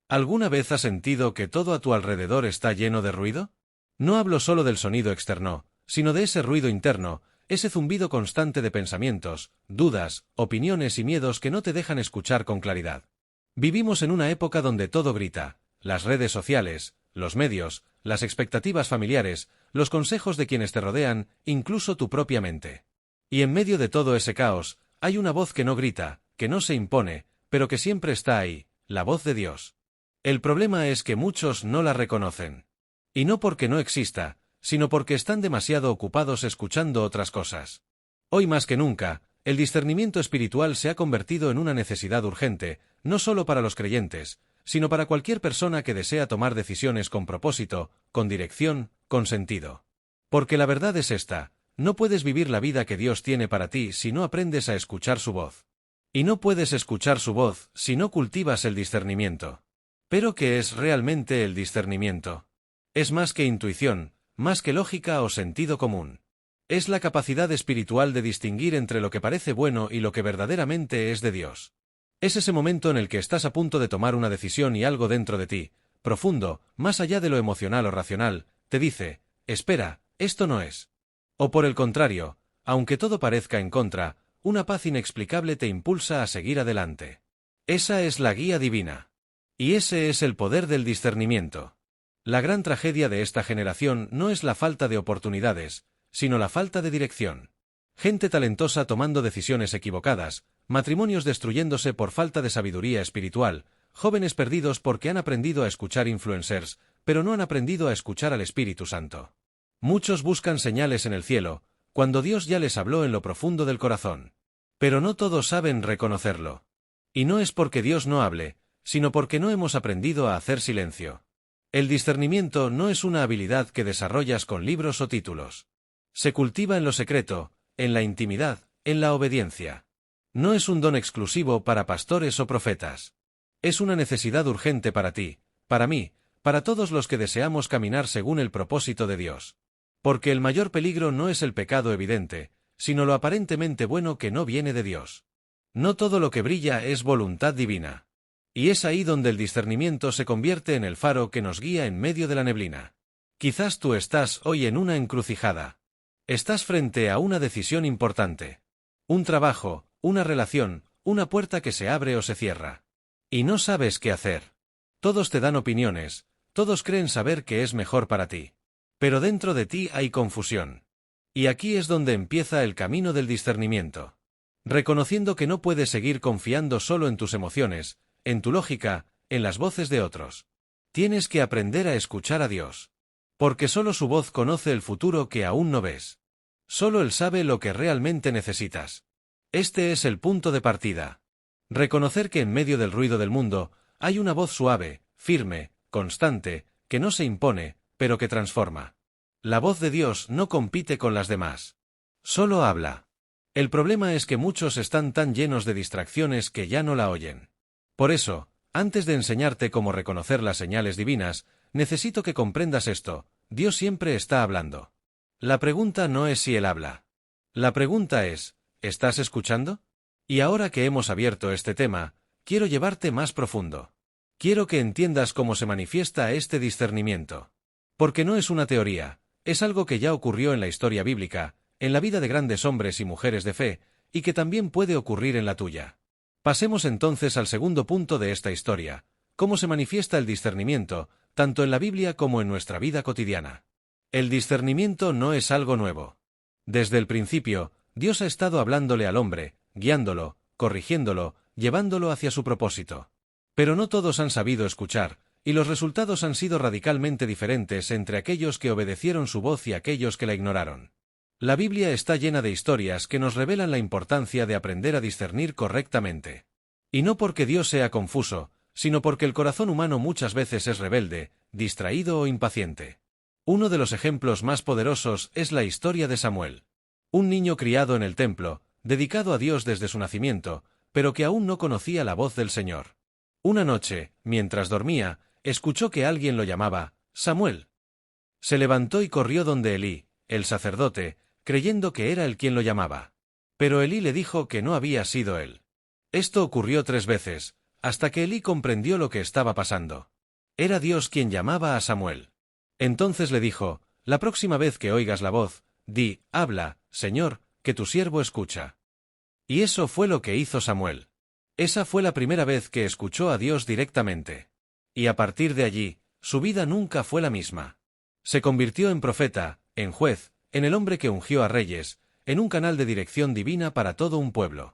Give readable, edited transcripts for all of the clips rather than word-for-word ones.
¿Alguna vez has sentido que todo a tu alrededor está lleno de ruido? No hablo solo del sonido externo, sino de ese ruido interno, ese zumbido constante de pensamientos, dudas, opiniones y miedos que no te dejan escuchar con claridad. Vivimos en una época donde todo grita: las redes sociales, los medios, las expectativas familiares, los consejos de quienes te rodean, incluso tu propia mente. Y en medio de todo ese caos, hay una voz que no grita, que no se impone, pero que siempre está ahí, la voz de Dios. El problema es que muchos no la reconocen. Y no porque no exista, sino porque están demasiado ocupados escuchando otras cosas. Hoy más que nunca, el discernimiento espiritual se ha convertido en una necesidad urgente, no solo para los creyentes, sino para cualquier persona que desea tomar decisiones con propósito, con dirección, con sentido. Porque la verdad es esta: no puedes vivir la vida que Dios tiene para ti si no aprendes a escuchar su voz. Y no puedes escuchar su voz si no cultivas el discernimiento. ¿Pero qué es realmente el discernimiento? Es más que intuición, más que lógica o sentido común. Es la capacidad espiritual de distinguir entre lo que parece bueno y lo que verdaderamente es de Dios. Es ese momento en el que estás a punto de tomar una decisión y algo dentro de ti, profundo, más allá de lo emocional o racional, te dice: espera, esto no es. O por el contrario, aunque todo parezca en contra, una paz inexplicable te impulsa a seguir adelante. Esa es la guía divina. Y ese es el poder del discernimiento. La gran tragedia de esta generación no es la falta de oportunidades, sino la falta de dirección. Gente talentosa tomando decisiones equivocadas, matrimonios destruyéndose por falta de sabiduría espiritual, jóvenes perdidos porque han aprendido a escuchar influencers, pero no han aprendido a escuchar al Espíritu Santo. Muchos buscan señales en el cielo, cuando Dios ya les habló en lo profundo del corazón. Pero no todos saben reconocerlo. Y no es porque Dios no hable, sino porque no hemos aprendido a hacer silencio. El discernimiento no es una habilidad que desarrollas con libros o títulos. Se cultiva en lo secreto, en la intimidad, en la obediencia. No es un don exclusivo para pastores o profetas. Es una necesidad urgente para ti, para mí, para todos los que deseamos caminar según el propósito de Dios. Porque el mayor peligro no es el pecado evidente, sino lo aparentemente bueno que no viene de Dios. No todo lo que brilla es voluntad divina. Y es ahí donde el discernimiento se convierte en el faro que nos guía en medio de la neblina. Quizás tú estás hoy en una encrucijada. Estás frente a una decisión importante. Un trabajo, una relación, una puerta que se abre o se cierra. Y no sabes qué hacer. Todos te dan opiniones, todos creen saber qué es mejor para ti. Pero dentro de ti hay confusión. Y aquí es donde empieza el camino del discernimiento. Reconociendo que no puedes seguir confiando solo en tus emociones, en tu lógica, en las voces de otros. Tienes que aprender a escuchar a Dios. Porque solo su voz conoce el futuro que aún no ves. Solo Él sabe lo que realmente necesitas. Este es el punto de partida. Reconocer que en medio del ruido del mundo, hay una voz suave, firme, constante, que no se impone, pero que transforma. La voz de Dios no compite con las demás. Solo habla. El problema es que muchos están tan llenos de distracciones que ya no la oyen. Por eso, antes de enseñarte cómo reconocer las señales divinas, necesito que comprendas esto: Dios siempre está hablando. La pregunta no es si Él habla. La pregunta es: ¿estás escuchando? Y ahora que hemos abierto este tema, quiero llevarte más profundo. Quiero que entiendas cómo se manifiesta este discernimiento. Porque no es una teoría, es algo que ya ocurrió en la historia bíblica, en la vida de grandes hombres y mujeres de fe, y que también puede ocurrir en la tuya. Pasemos entonces al segundo punto de esta historia: cómo se manifiesta el discernimiento, tanto en la Biblia como en nuestra vida cotidiana. El discernimiento no es algo nuevo. Desde el principio, Dios ha estado hablándole al hombre, guiándolo, corrigiéndolo, llevándolo hacia su propósito. Pero no todos han sabido escuchar, y los resultados han sido radicalmente diferentes entre aquellos que obedecieron su voz y aquellos que la ignoraron. La Biblia está llena de historias que nos revelan la importancia de aprender a discernir correctamente. Y no porque Dios sea confuso, sino porque el corazón humano muchas veces es rebelde, distraído o impaciente. Uno de los ejemplos más poderosos es la historia de Samuel. Un niño criado en el templo, dedicado a Dios desde su nacimiento, pero que aún no conocía la voz del Señor. Una noche, mientras dormía, escuchó que alguien lo llamaba Samuel. Se levantó y corrió donde Elí, el sacerdote, creyendo que era él quien lo llamaba. Pero Elí le dijo que no había sido él. Esto ocurrió 3 veces, hasta que Elí comprendió lo que estaba pasando. Era Dios quien llamaba a Samuel. Entonces le dijo: la próxima vez que oigas la voz, di: habla, Señor, que tu siervo escucha. Y eso fue lo que hizo Samuel. Esa fue la primera vez que escuchó a Dios directamente. Y a partir de allí, su vida nunca fue la misma. Se convirtió en profeta, en juez, en el hombre que ungió a reyes, en un canal de dirección divina para todo un pueblo.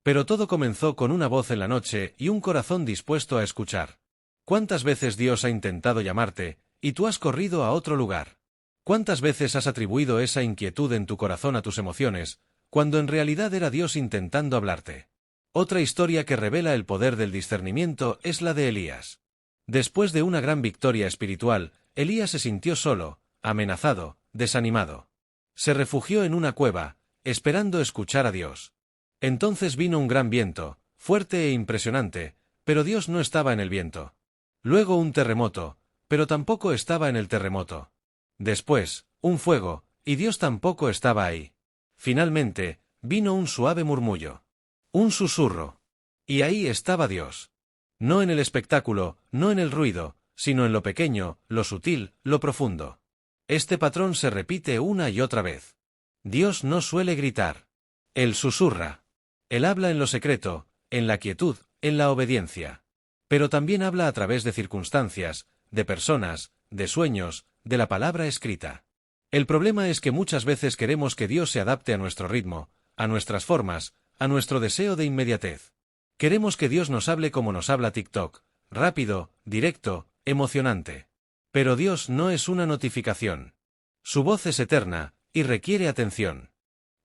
Pero todo comenzó con una voz en la noche y un corazón dispuesto a escuchar. ¿Cuántas veces Dios ha intentado llamarte, y tú has corrido a otro lugar? ¿Cuántas veces has atribuido esa inquietud en tu corazón a tus emociones, cuando en realidad era Dios intentando hablarte? Otra historia que revela el poder del discernimiento es la de Elías. Después de una gran victoria espiritual, Elías se sintió solo, amenazado, desanimado. Se refugió en una cueva, esperando escuchar a Dios. Entonces vino un gran viento, fuerte e impresionante, pero Dios no estaba en el viento. Luego un terremoto, pero tampoco estaba en el terremoto. Después, un fuego, y Dios tampoco estaba ahí. Finalmente, vino un suave murmullo. Un susurro. Y ahí estaba Dios. No en el espectáculo, no en el ruido, sino en lo pequeño, lo sutil, lo profundo. Este patrón se repite una y otra vez. Dios no suele gritar. Él susurra. Él habla en lo secreto, en la quietud, en la obediencia. Pero también habla a través de circunstancias, de personas, de sueños, de la palabra escrita. El problema es que muchas veces queremos que Dios se adapte a nuestro ritmo, a nuestras formas, a nuestro deseo de inmediatez. Queremos que Dios nos hable como nos habla TikTok, rápido, directo, emocionante. Pero Dios no es una notificación. Su voz es eterna, y requiere atención.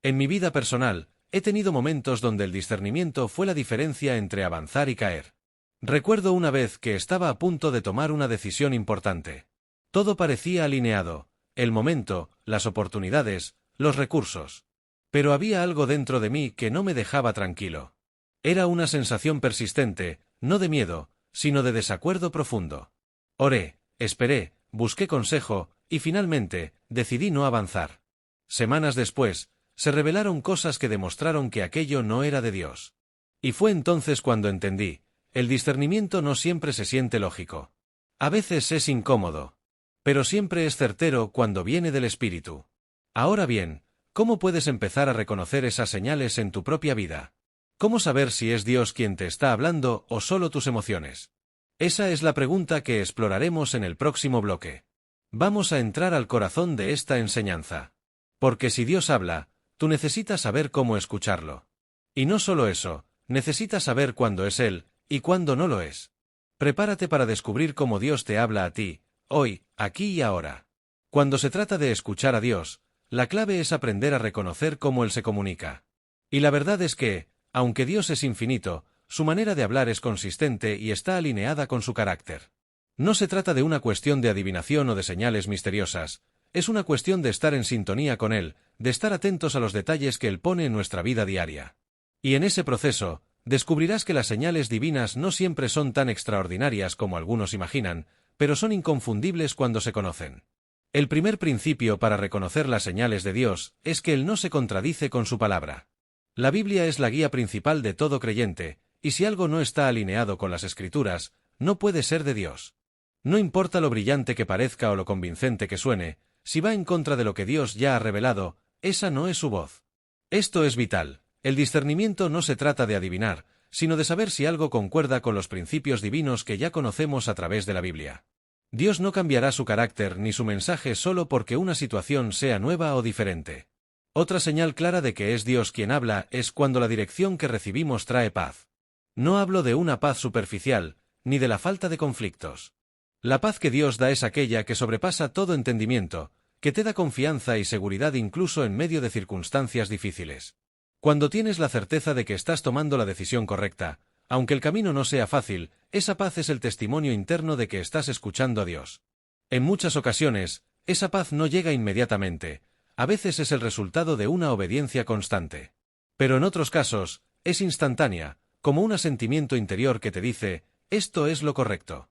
En mi vida personal, he tenido momentos donde el discernimiento fue la diferencia entre avanzar y caer. Recuerdo una vez que estaba a punto de tomar una decisión importante. Todo parecía alineado, el momento, las oportunidades, los recursos. Pero había algo dentro de mí que no me dejaba tranquilo. Era una sensación persistente, no de miedo, sino de desacuerdo profundo. Oré, esperé, busqué consejo, y finalmente, decidí no avanzar. Semanas después, se revelaron cosas que demostraron que aquello no era de Dios. Y fue entonces cuando entendí: el discernimiento no siempre se siente lógico. A veces es incómodo. Pero siempre es certero cuando viene del Espíritu. Ahora bien, ¿cómo puedes empezar a reconocer esas señales en tu propia vida? ¿Cómo saber si es Dios quien te está hablando o solo tus emociones? Esa es la pregunta que exploraremos en el próximo bloque. Vamos a entrar al corazón de esta enseñanza. Porque si Dios habla, tú necesitas saber cómo escucharlo. Y no solo eso, necesitas saber cuándo es Él, y cuándo no lo es. Prepárate para descubrir cómo Dios te habla a ti, hoy, aquí y ahora. Cuando se trata de escuchar a Dios, la clave es aprender a reconocer cómo Él se comunica. Y la verdad es que, aunque Dios es infinito, su manera de hablar es consistente y está alineada con su carácter. No se trata de una cuestión de adivinación o de señales misteriosas, es una cuestión de estar en sintonía con Él, de estar atentos a los detalles que Él pone en nuestra vida diaria. Y en ese proceso, descubrirás que las señales divinas no siempre son tan extraordinarias como algunos imaginan, pero son inconfundibles cuando se conocen. El primer principio para reconocer las señales de Dios es que Él no se contradice con su palabra. La Biblia es la guía principal de todo creyente, y si algo no está alineado con las Escrituras, no puede ser de Dios. No importa lo brillante que parezca o lo convincente que suene, si va en contra de lo que Dios ya ha revelado, esa no es su voz. Esto es vital. El discernimiento no se trata de adivinar, sino de saber si algo concuerda con los principios divinos que ya conocemos a través de la Biblia. Dios no cambiará su carácter ni su mensaje solo porque una situación sea nueva o diferente. Otra señal clara de que es Dios quien habla es cuando la dirección que recibimos trae paz. No hablo de una paz superficial, ni de la falta de conflictos. La paz que Dios da es aquella que sobrepasa todo entendimiento, que te da confianza y seguridad incluso en medio de circunstancias difíciles. Cuando tienes la certeza de que estás tomando la decisión correcta, aunque el camino no sea fácil, esa paz es el testimonio interno de que estás escuchando a Dios. En muchas ocasiones, esa paz no llega inmediatamente. A veces es el resultado de una obediencia constante. Pero en otros casos, es instantánea, como un asentimiento interior que te dice: esto es lo correcto.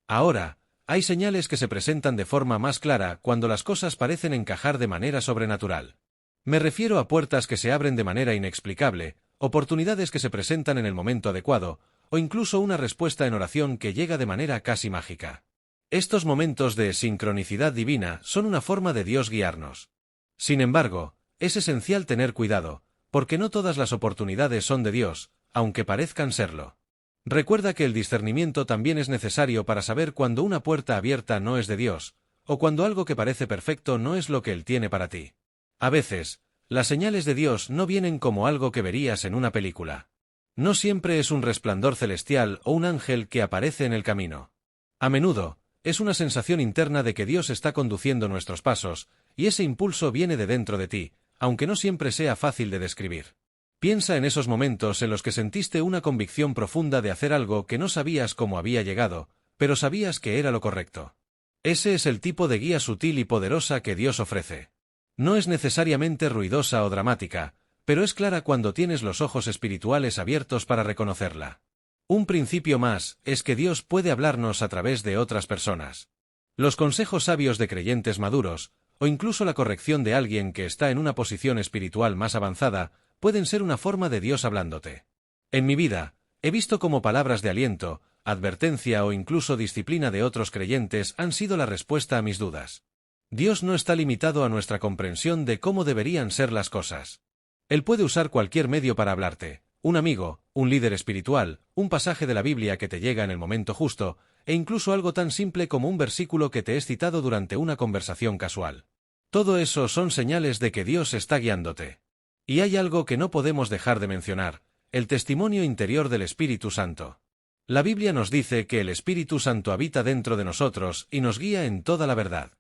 Ahora, hay señales que se presentan de forma más clara cuando las cosas parecen encajar de manera sobrenatural. Me refiero a puertas que se abren de manera inexplicable, oportunidades que se presentan en el momento adecuado, o incluso una respuesta en oración que llega de manera casi mágica. Estos momentos de sincronicidad divina son una forma de Dios guiarnos. Sin embargo, es esencial tener cuidado, porque no todas las oportunidades son de Dios, aunque parezcan serlo. Recuerda que el discernimiento también es necesario para saber cuando una puerta abierta no es de Dios, o cuando algo que parece perfecto no es lo que Él tiene para ti. A veces, las señales de Dios no vienen como algo que verías en una película. No siempre es un resplandor celestial o un ángel que aparece en el camino. A menudo, es una sensación interna de que Dios está conduciendo nuestros pasos, y ese impulso viene de dentro de ti, aunque no siempre sea fácil de describir. Piensa en esos momentos en los que sentiste una convicción profunda de hacer algo que no sabías cómo había llegado, pero sabías que era lo correcto. Ese es el tipo de guía sutil y poderosa que Dios ofrece. No es necesariamente ruidosa o dramática, pero es clara cuando tienes los ojos espirituales abiertos para reconocerla. Un principio más es que Dios puede hablarnos a través de otras personas. Los consejos sabios de creyentes maduros, o incluso la corrección de alguien que está en una posición espiritual más avanzada, pueden ser una forma de Dios hablándote. En mi vida, he visto cómo palabras de aliento, advertencia o incluso disciplina de otros creyentes han sido la respuesta a mis dudas. Dios no está limitado a nuestra comprensión de cómo deberían ser las cosas. Él puede usar cualquier medio para hablarte, un amigo, un líder espiritual, un pasaje de la Biblia que te llega en el momento justo, e incluso algo tan simple como un versículo que te es citado durante una conversación casual. Todo eso son señales de que Dios está guiándote. Y hay algo que no podemos dejar de mencionar, el testimonio interior del Espíritu Santo. La Biblia nos dice que el Espíritu Santo habita dentro de nosotros y nos guía en toda la verdad.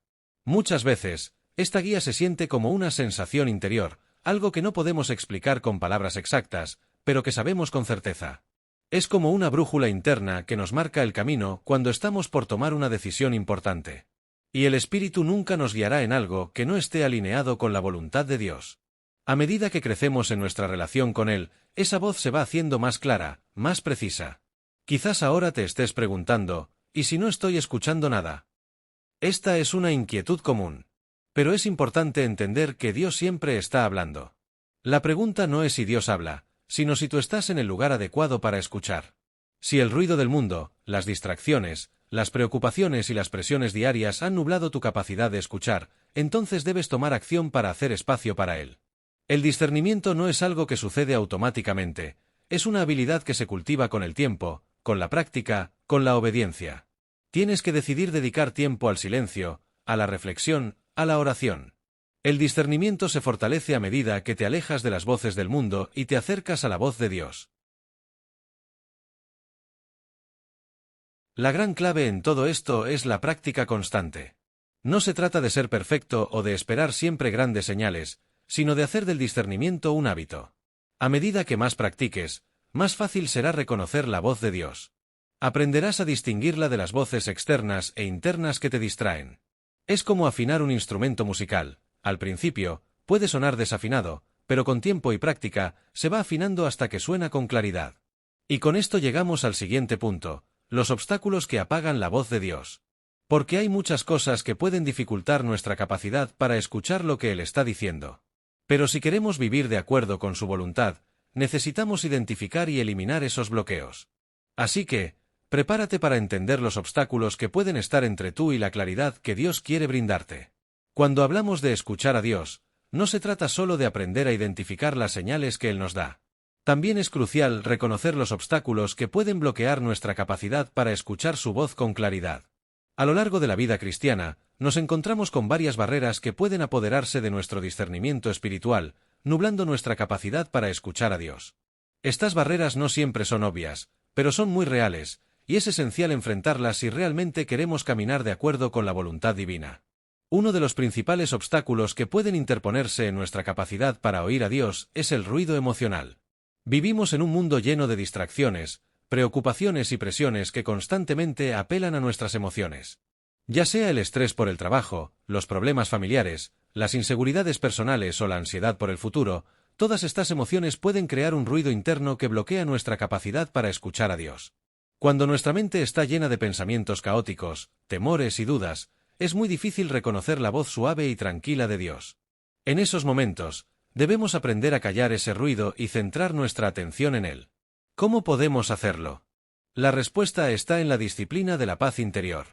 Muchas veces, esta guía se siente como una sensación interior, algo que no podemos explicar con palabras exactas, pero que sabemos con certeza. Es como una brújula interna que nos marca el camino cuando estamos por tomar una decisión importante. Y el Espíritu nunca nos guiará en algo que no esté alineado con la voluntad de Dios. A medida que crecemos en nuestra relación con Él, esa voz se va haciendo más clara, más precisa. Quizás ahora te estés preguntando, ¿y si no estoy escuchando nada? Esta es una inquietud común. Pero es importante entender que Dios siempre está hablando. La pregunta no es si Dios habla, sino si tú estás en el lugar adecuado para escuchar. Si el ruido del mundo, las distracciones, las preocupaciones y las presiones diarias han nublado tu capacidad de escuchar, entonces debes tomar acción para hacer espacio para Él. El discernimiento no es algo que sucede automáticamente, es una habilidad que se cultiva con el tiempo, con la práctica, con la obediencia. Tienes que decidir dedicar tiempo al silencio, a la reflexión, a la oración. El discernimiento se fortalece a medida que te alejas de las voces del mundo y te acercas a la voz de Dios. La gran clave en todo esto es la práctica constante. No se trata de ser perfecto o de esperar siempre grandes señales, sino de hacer del discernimiento un hábito. A medida que más practiques, más fácil será reconocer la voz de Dios. Aprenderás a distinguirla de las voces externas e internas que te distraen. Es como afinar un instrumento musical. Al principio, puede sonar desafinado, pero con tiempo y práctica, se va afinando hasta que suena con claridad. Y con esto llegamos al siguiente punto, los obstáculos que apagan la voz de Dios. Porque hay muchas cosas que pueden dificultar nuestra capacidad para escuchar lo que Él está diciendo. Pero si queremos vivir de acuerdo con su voluntad, necesitamos identificar y eliminar esos bloqueos. Así que, prepárate para entender los obstáculos que pueden estar entre tú y la claridad que Dios quiere brindarte. Cuando hablamos de escuchar a Dios, no se trata solo de aprender a identificar las señales que Él nos da. También es crucial reconocer los obstáculos que pueden bloquear nuestra capacidad para escuchar su voz con claridad. A lo largo de la vida cristiana, nos encontramos con varias barreras que pueden apoderarse de nuestro discernimiento espiritual, nublando nuestra capacidad para escuchar a Dios. Estas barreras no siempre son obvias, pero son muy reales, y es esencial enfrentarlas si realmente queremos caminar de acuerdo con la voluntad divina. Uno de los principales obstáculos que pueden interponerse en nuestra capacidad para oír a Dios es el ruido emocional. Vivimos en un mundo lleno de distracciones, preocupaciones y presiones que constantemente apelan a nuestras emociones. Ya sea el estrés por el trabajo, los problemas familiares, las inseguridades personales o la ansiedad por el futuro, todas estas emociones pueden crear un ruido interno que bloquea nuestra capacidad para escuchar a Dios. Cuando nuestra mente está llena de pensamientos caóticos, temores y dudas, es muy difícil reconocer la voz suave y tranquila de Dios. En esos momentos, debemos aprender a callar ese ruido y centrar nuestra atención en Él. ¿Cómo podemos hacerlo? La respuesta está en la disciplina de la paz interior.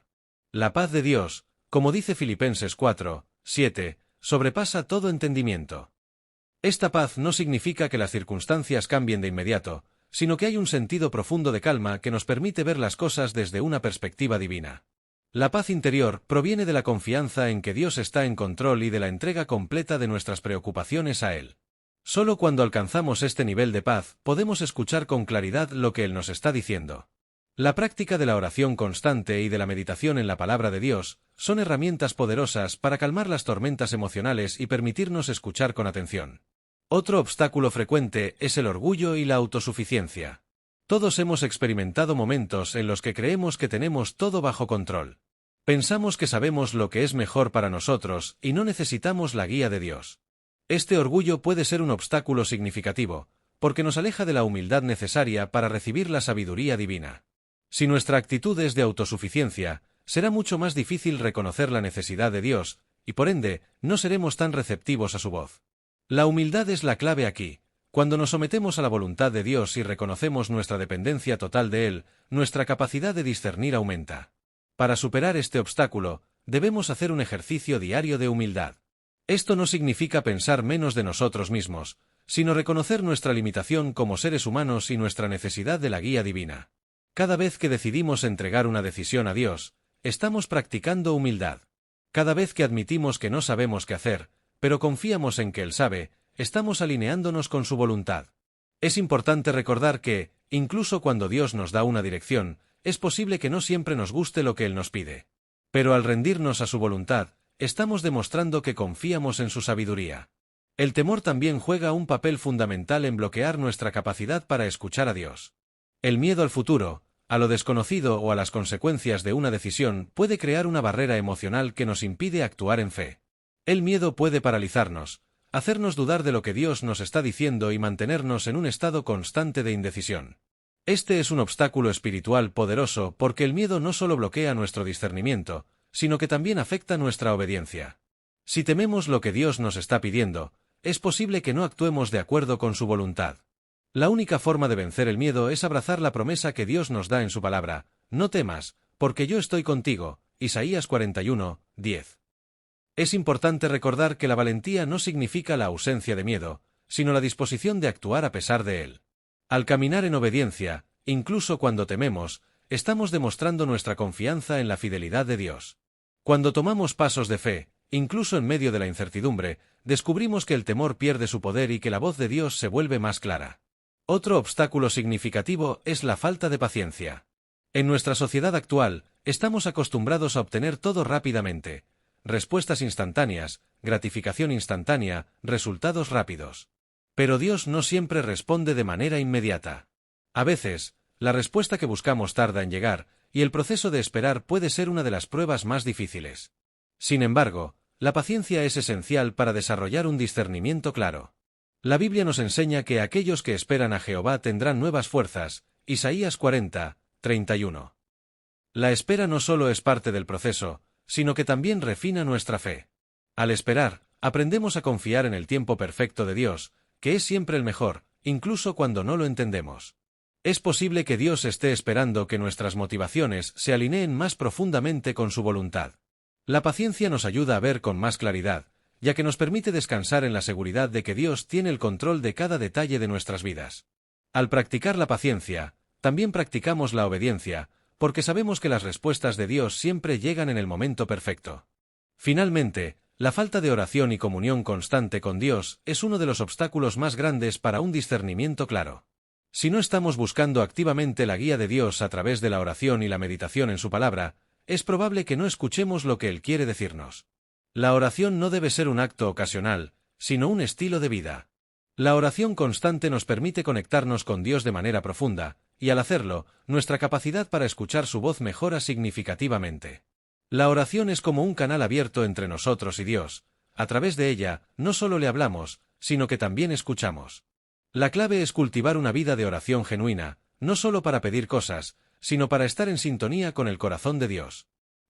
La paz de Dios, como dice Filipenses 4, 7, sobrepasa todo entendimiento. Esta paz no significa que las circunstancias cambien de inmediato, sino que hay un sentido profundo de calma que nos permite ver las cosas desde una perspectiva divina. La paz interior proviene de la confianza en que Dios está en control y de la entrega completa de nuestras preocupaciones a Él. Solo cuando alcanzamos este nivel de paz podemos escuchar con claridad lo que Él nos está diciendo. La práctica de la oración constante y de la meditación en la palabra de Dios son herramientas poderosas para calmar las tormentas emocionales y permitirnos escuchar con atención. Otro obstáculo frecuente es el orgullo y la autosuficiencia. Todos hemos experimentado momentos en los que creemos que tenemos todo bajo control. Pensamos que sabemos lo que es mejor para nosotros y no necesitamos la guía de Dios. Este orgullo puede ser un obstáculo significativo, porque nos aleja de la humildad necesaria para recibir la sabiduría divina. Si nuestra actitud es de autosuficiencia, será mucho más difícil reconocer la necesidad de Dios, y por ende, no seremos tan receptivos a su voz. La humildad es la clave aquí. Cuando nos sometemos a la voluntad de Dios y reconocemos nuestra dependencia total de Él, nuestra capacidad de discernir aumenta. Para superar este obstáculo, debemos hacer un ejercicio diario de humildad. Esto no significa pensar menos de nosotros mismos, sino reconocer nuestra limitación como seres humanos y nuestra necesidad de la guía divina. Cada vez que decidimos entregar una decisión a Dios, estamos practicando humildad. Cada vez que admitimos que no sabemos qué hacer, pero confiamos en que Él sabe, estamos alineándonos con su voluntad. Es importante recordar que, incluso cuando Dios nos da una dirección, es posible que no siempre nos guste lo que Él nos pide. Pero al rendirnos a su voluntad, estamos demostrando que confiamos en su sabiduría. El temor también juega un papel fundamental en bloquear nuestra capacidad para escuchar a Dios. El miedo al futuro, a lo desconocido o a las consecuencias de una decisión puede crear una barrera emocional que nos impide actuar en fe. El miedo puede paralizarnos, hacernos dudar de lo que Dios nos está diciendo y mantenernos en un estado constante de indecisión. Este es un obstáculo espiritual poderoso porque el miedo no solo bloquea nuestro discernimiento, sino que también afecta nuestra obediencia. Si tememos lo que Dios nos está pidiendo, es posible que no actuemos de acuerdo con su voluntad. La única forma de vencer el miedo es abrazar la promesa que Dios nos da en su palabra: no temas, porque yo estoy contigo. Isaías 41, 10. Es importante recordar que la valentía no significa la ausencia de miedo, sino la disposición de actuar a pesar de él. Al caminar en obediencia, incluso cuando tememos, estamos demostrando nuestra confianza en la fidelidad de Dios. Cuando tomamos pasos de fe, incluso en medio de la incertidumbre, descubrimos que el temor pierde su poder y que la voz de Dios se vuelve más clara. Otro obstáculo significativo es la falta de paciencia. En nuestra sociedad actual, estamos acostumbrados a obtener todo rápidamente: respuestas instantáneas, gratificación instantánea, resultados rápidos. Pero Dios no siempre responde de manera inmediata. A veces, la respuesta que buscamos tarda en llegar, y el proceso de esperar puede ser una de las pruebas más difíciles. Sin embargo, la paciencia es esencial para desarrollar un discernimiento claro. La Biblia nos enseña que aquellos que esperan a Jehová tendrán nuevas fuerzas. Isaías 40, 31. La espera no solo es parte del proceso, sino que también refina nuestra fe. Al esperar, aprendemos a confiar en el tiempo perfecto de Dios, que es siempre el mejor, incluso cuando no lo entendemos. Es posible que Dios esté esperando que nuestras motivaciones se alineen más profundamente con su voluntad. La paciencia nos ayuda a ver con más claridad, ya que nos permite descansar en la seguridad de que Dios tiene el control de cada detalle de nuestras vidas. Al practicar la paciencia, también practicamos la obediencia, porque sabemos que las respuestas de Dios siempre llegan en el momento perfecto. Finalmente, la falta de oración y comunión constante con Dios es uno de los obstáculos más grandes para un discernimiento claro. Si no estamos buscando activamente la guía de Dios a través de la oración y la meditación en su palabra, es probable que no escuchemos lo que Él quiere decirnos. La oración no debe ser un acto ocasional, sino un estilo de vida. La oración constante nos permite conectarnos con Dios de manera profunda, y al hacerlo, nuestra capacidad para escuchar su voz mejora significativamente. La oración es como un canal abierto entre nosotros y Dios. A través de ella, no solo le hablamos, sino que también escuchamos. La clave es cultivar una vida de oración genuina, no solo para pedir cosas, sino para estar en sintonía con el corazón de Dios.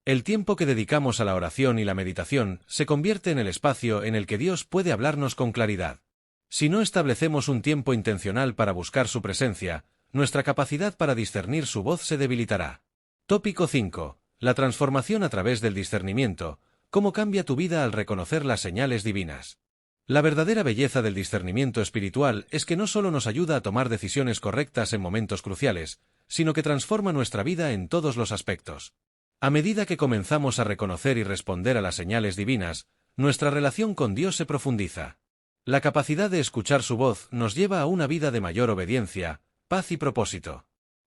El tiempo que dedicamos a la oración y la meditación se convierte en el espacio en el que Dios puede hablarnos con claridad. Si no establecemos un tiempo intencional para buscar su presencia, nuestra capacidad para discernir su voz se debilitará. Tópico 5. La transformación a través del discernimiento. ¿Cómo cambia tu vida al reconocer las señales divinas? La verdadera belleza del discernimiento espiritual es que no solo nos ayuda a tomar decisiones correctas en momentos cruciales, sino que transforma nuestra vida en todos los aspectos. A medida que comenzamos a reconocer y responder a las señales divinas, nuestra relación con Dios se profundiza. La capacidad de escuchar su voz nos lleva a una vida de mayor obediencia, paz y propósito.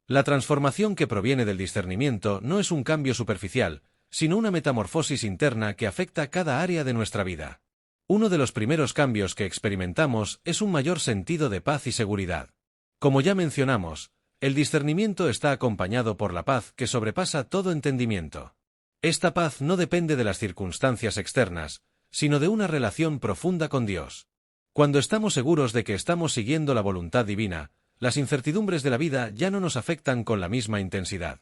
La transformación que proviene del discernimiento no es un cambio superficial, sino una metamorfosis interna que afecta cada área de nuestra vida. Uno de los primeros cambios que experimentamos es un mayor sentido de paz y seguridad. Como ya mencionamos, el discernimiento está acompañado por la paz que sobrepasa todo entendimiento. Esta paz no depende de las circunstancias externas, sino de una relación profunda con Dios. Cuando estamos seguros de que estamos siguiendo la voluntad divina, las incertidumbres de la vida ya no nos afectan con la misma intensidad.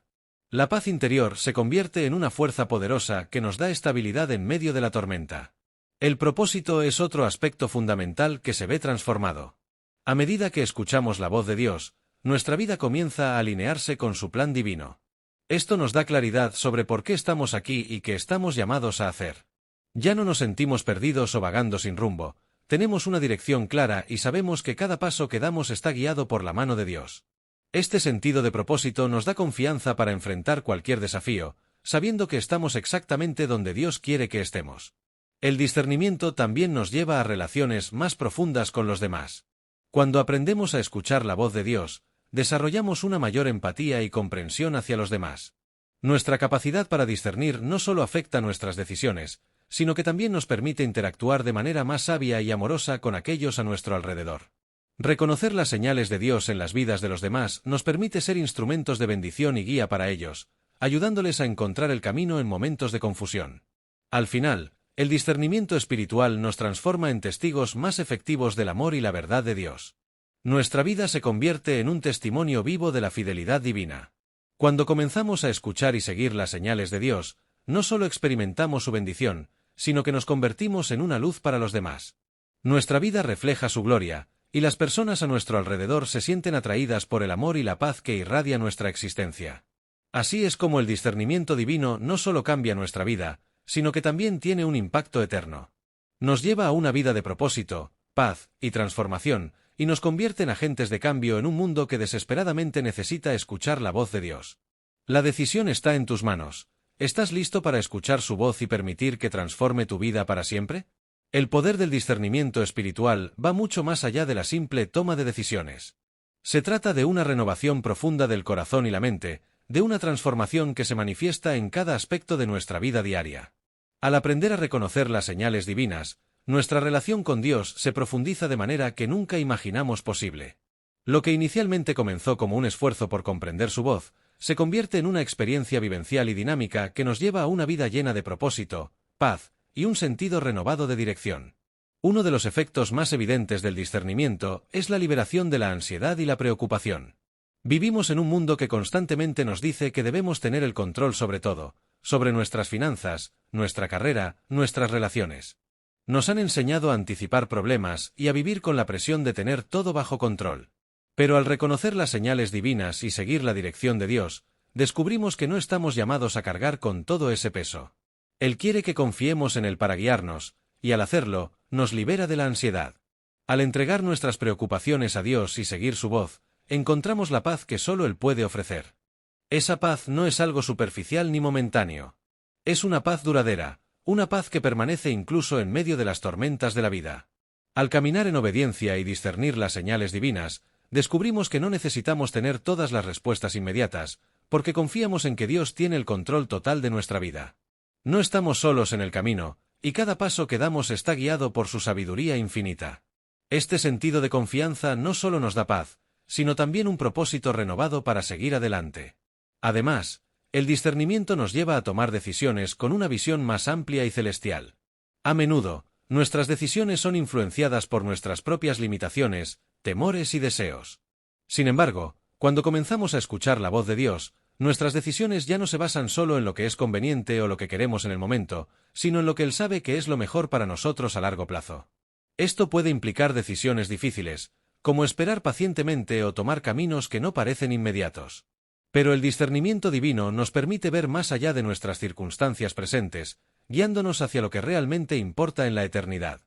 La paz interior se convierte en una fuerza poderosa que nos da estabilidad en medio de la tormenta. El propósito es otro aspecto fundamental que se ve transformado. A medida que escuchamos la voz de Dios, nuestra vida comienza a alinearse con su plan divino. Esto nos da claridad sobre por qué estamos aquí y qué estamos llamados a hacer. Ya no nos sentimos perdidos o vagando sin rumbo, tenemos una dirección clara y sabemos que cada paso que damos está guiado por la mano de Dios. Este sentido de propósito nos da confianza para enfrentar cualquier desafío, sabiendo que estamos exactamente donde Dios quiere que estemos. El discernimiento también nos lleva a relaciones más profundas con los demás. Cuando aprendemos a escuchar la voz de Dios, desarrollamos una mayor empatía y comprensión hacia los demás. Nuestra capacidad para discernir no solo afecta nuestras decisiones, sino que también nos permite interactuar de manera más sabia y amorosa con aquellos a nuestro alrededor. Reconocer las señales de Dios en las vidas de los demás nos permite ser instrumentos de bendición y guía para ellos, ayudándoles a encontrar el camino en momentos de confusión. Al final, el discernimiento espiritual nos transforma en testigos más efectivos del amor y la verdad de Dios. Nuestra vida se convierte en un testimonio vivo de la fidelidad divina. Cuando comenzamos a escuchar y seguir las señales de Dios, no solo experimentamos su bendición, sino que nos convertimos en una luz para los demás. Nuestra vida refleja su gloria, y las personas a nuestro alrededor se sienten atraídas por el amor y la paz que irradia nuestra existencia. Así es como el discernimiento divino no solo cambia nuestra vida, sino que también tiene un impacto eterno. Nos lleva a una vida de propósito, paz y transformación, y nos convierte en agentes de cambio en un mundo que desesperadamente necesita escuchar la voz de Dios. La decisión está en tus manos. ¿Estás listo para escuchar su voz y permitir que transforme tu vida para siempre? El poder del discernimiento espiritual va mucho más allá de la simple toma de decisiones. Se trata de una renovación profunda del corazón y la mente, de una transformación que se manifiesta en cada aspecto de nuestra vida diaria. Al aprender a reconocer las señales divinas, nuestra relación con Dios se profundiza de manera que nunca imaginamos posible. Lo que inicialmente comenzó como un esfuerzo por comprender su voz, se convierte en una experiencia vivencial y dinámica que nos lleva a una vida llena de propósito, paz y un sentido renovado de dirección. Uno de los efectos más evidentes del discernimiento es la liberación de la ansiedad y la preocupación. Vivimos en un mundo que constantemente nos dice que debemos tener el control sobre todo, sobre nuestras finanzas, nuestra carrera, nuestras relaciones. Nos han enseñado a anticipar problemas y a vivir con la presión de tener todo bajo control. Pero al reconocer las señales divinas y seguir la dirección de Dios, descubrimos que no estamos llamados a cargar con todo ese peso. Él quiere que confiemos en Él para guiarnos, y al hacerlo, nos libera de la ansiedad. Al entregar nuestras preocupaciones a Dios y seguir su voz, encontramos la paz que solo Él puede ofrecer. Esa paz no es algo superficial ni momentáneo. Es una paz duradera, una paz que permanece incluso en medio de las tormentas de la vida. Al caminar en obediencia y discernir las señales divinas, descubrimos que no necesitamos tener todas las respuestas inmediatas, porque confiamos en que Dios tiene el control total de nuestra vida. No estamos solos en el camino, y cada paso que damos está guiado por su sabiduría infinita. Este sentido de confianza no solo nos da paz, sino también un propósito renovado para seguir adelante. Además, el discernimiento nos lleva a tomar decisiones con una visión más amplia y celestial. A menudo, nuestras decisiones son influenciadas por nuestras propias limitaciones, temores y deseos. Sin embargo, cuando comenzamos a escuchar la voz de Dios, nuestras decisiones ya no se basan solo en lo que es conveniente o lo que queremos en el momento, sino en lo que Él sabe que es lo mejor para nosotros a largo plazo. Esto puede implicar decisiones difíciles, como esperar pacientemente o tomar caminos que no parecen inmediatos. Pero el discernimiento divino nos permite ver más allá de nuestras circunstancias presentes, guiándonos hacia lo que realmente importa en la eternidad.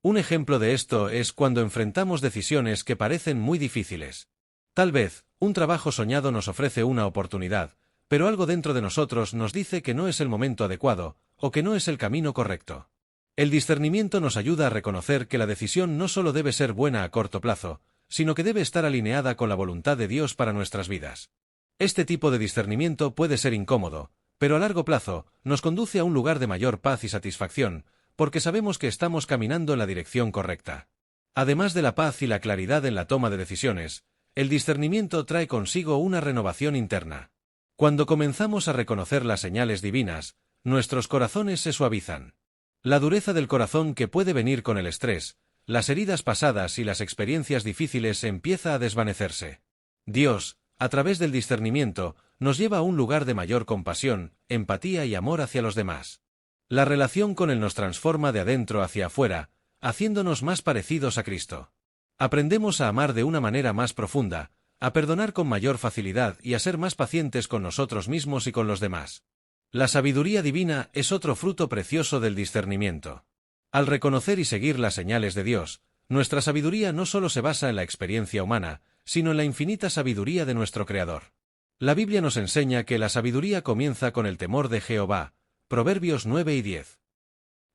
Un ejemplo de esto es cuando enfrentamos decisiones que parecen muy difíciles. Tal vez, un trabajo soñado nos ofrece una oportunidad, pero algo dentro de nosotros nos dice que no es el momento adecuado, o que no es el camino correcto. El discernimiento nos ayuda a reconocer que la decisión no solo debe ser buena a corto plazo, sino que debe estar alineada con la voluntad de Dios para nuestras vidas. Este tipo de discernimiento puede ser incómodo, pero a largo plazo nos conduce a un lugar de mayor paz y satisfacción, porque sabemos que estamos caminando en la dirección correcta. Además de la paz y la claridad en la toma de decisiones, el discernimiento trae consigo una renovación interna. Cuando comenzamos a reconocer las señales divinas, nuestros corazones se suavizan. La dureza del corazón que puede venir con el estrés, las heridas pasadas y las experiencias difíciles empieza a desvanecerse. Dios, a través del discernimiento, nos lleva a un lugar de mayor compasión, empatía y amor hacia los demás. La relación con Él nos transforma de adentro hacia afuera, haciéndonos más parecidos a Cristo. Aprendemos a amar de una manera más profunda, a perdonar con mayor facilidad y a ser más pacientes con nosotros mismos y con los demás. La sabiduría divina es otro fruto precioso del discernimiento. Al reconocer y seguir las señales de Dios, nuestra sabiduría no solo se basa en la experiencia humana, sino en la infinita sabiduría de nuestro Creador. La Biblia nos enseña que la sabiduría comienza con el temor de Jehová, Proverbios 9 y 10.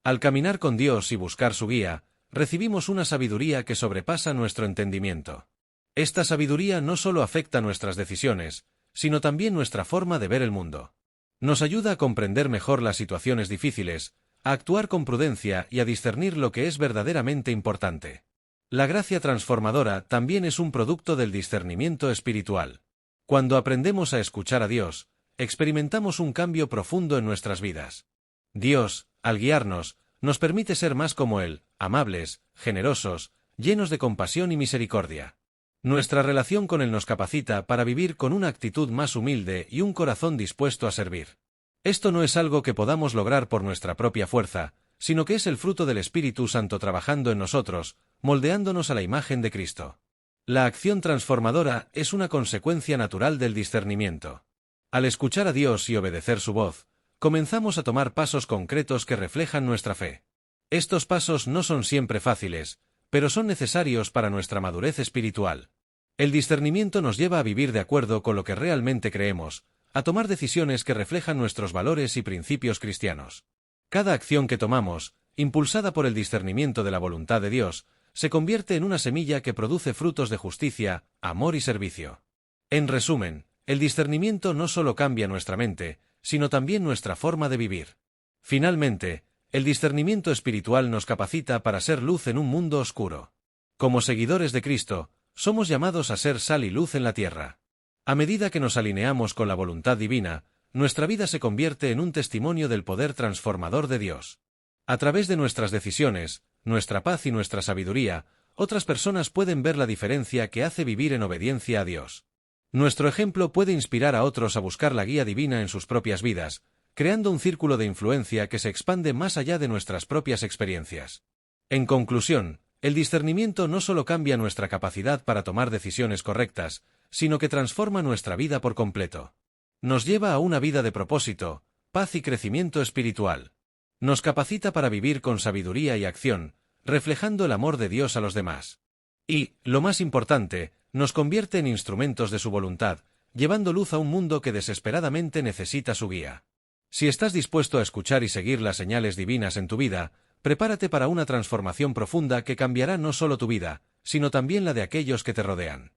Al caminar con Dios y buscar su guía, recibimos una sabiduría que sobrepasa nuestro entendimiento. Esta sabiduría no solo afecta nuestras decisiones, sino también nuestra forma de ver el mundo. Nos ayuda a comprender mejor las situaciones difíciles, a actuar con prudencia y a discernir lo que es verdaderamente importante. La gracia transformadora también es un producto del discernimiento espiritual. Cuando aprendemos a escuchar a Dios, experimentamos un cambio profundo en nuestras vidas. Dios, al guiarnos, nos permite ser más como Él, amables, generosos, llenos de compasión y misericordia. Nuestra relación con Él nos capacita para vivir con una actitud más humilde y un corazón dispuesto a servir. Esto no es algo que podamos lograr por nuestra propia fuerza, sino que es el fruto del Espíritu Santo trabajando en nosotros, moldeándonos a la imagen de Cristo. La acción transformadora es una consecuencia natural del discernimiento. Al escuchar a Dios y obedecer su voz, comenzamos a tomar pasos concretos que reflejan nuestra fe. Estos pasos no son siempre fáciles, pero son necesarios para nuestra madurez espiritual. El discernimiento nos lleva a vivir de acuerdo con lo que realmente creemos, a tomar decisiones que reflejan nuestros valores y principios cristianos. Cada acción que tomamos, impulsada por el discernimiento de la voluntad de Dios, se convierte en una semilla que produce frutos de justicia, amor y servicio. En resumen, el discernimiento no solo cambia nuestra mente, sino también nuestra forma de vivir. Finalmente, el discernimiento espiritual nos capacita para ser luz en un mundo oscuro. Como seguidores de Cristo, somos llamados a ser sal y luz en la tierra. A medida que nos alineamos con la voluntad divina, nuestra vida se convierte en un testimonio del poder transformador de Dios. A través de nuestras decisiones, nuestra paz y nuestra sabiduría, otras personas pueden ver la diferencia que hace vivir en obediencia a Dios. Nuestro ejemplo puede inspirar a otros a buscar la guía divina en sus propias vidas, creando un círculo de influencia que se expande más allá de nuestras propias experiencias. En conclusión, el discernimiento no solo cambia nuestra capacidad para tomar decisiones correctas, sino que transforma nuestra vida por completo. Nos lleva a una vida de propósito, paz y crecimiento espiritual. Nos capacita para vivir con sabiduría y acción, reflejando el amor de Dios a los demás. Y, lo más importante, nos convierte en instrumentos de su voluntad, llevando luz a un mundo que desesperadamente necesita su guía. Si estás dispuesto a escuchar y seguir las señales divinas en tu vida, prepárate para una transformación profunda que cambiará no solo tu vida, sino también la de aquellos que te rodean.